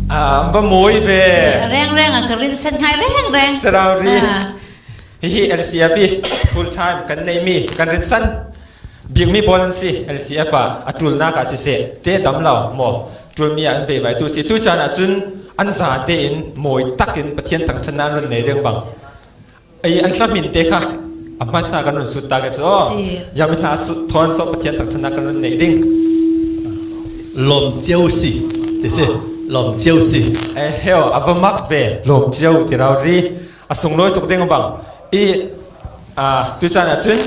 bấm môi về reng à cái rin sen hai reng sao đi hi LCF full time kan nei mi kan rin san biếng mi bon si LCF atul na ka si se te dam lao mo tul mi an ve vai tu si tu chan a chun an za te in moi takin pathian tak thana ron nei deng bang ai an thlamin te kha amma sa kan su ta ka cho yam na su thon so pathian tak thana kan ron nei ding lom chiêu si thế chứ lom chiêu si heo avamak ve lom chiêu ti rau ri asung loi tuk deng bang i tu chan a chun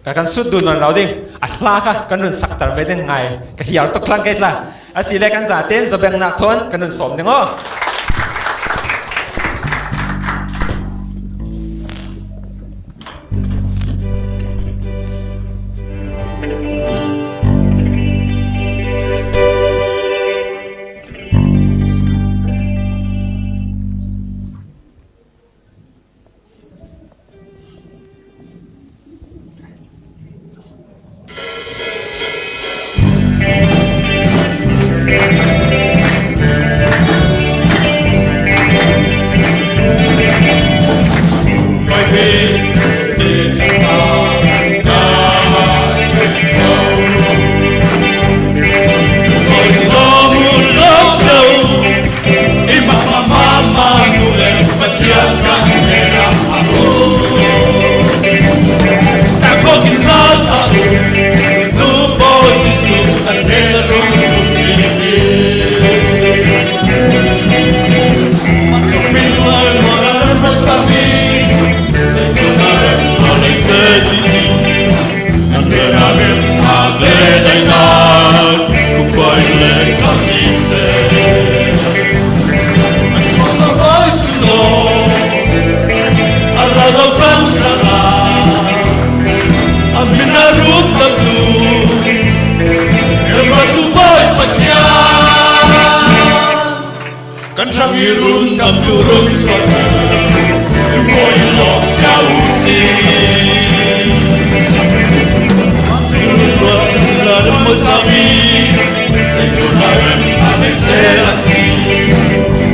kan su du non lau ding atla kha kan ron sak tar me deng ngai ka hial tok lang ke tla asile kan za ten zabeng na thon kan ron som deng o Irun nam turun sota, moi lok chau si. Turun ron la de mosami, de jonaren ame selaki,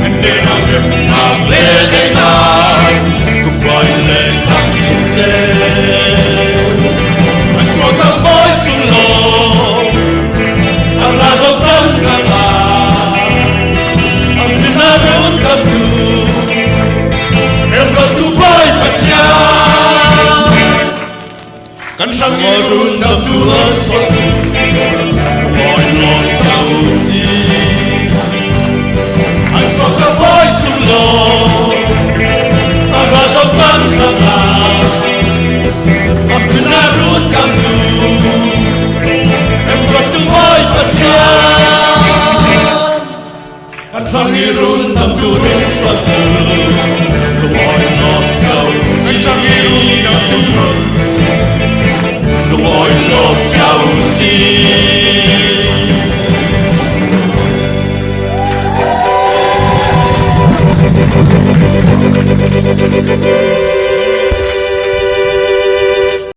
ande ame ame de na, kupai le tachi se. Aswata boy sulo, arazo tam kala. Kan sang irun nam turun sota, moi lok chau si. Aswata boy sulo, arazo tam kala. Apna rut kamu, emratu boy patian. Kan sang irun nam turun sota.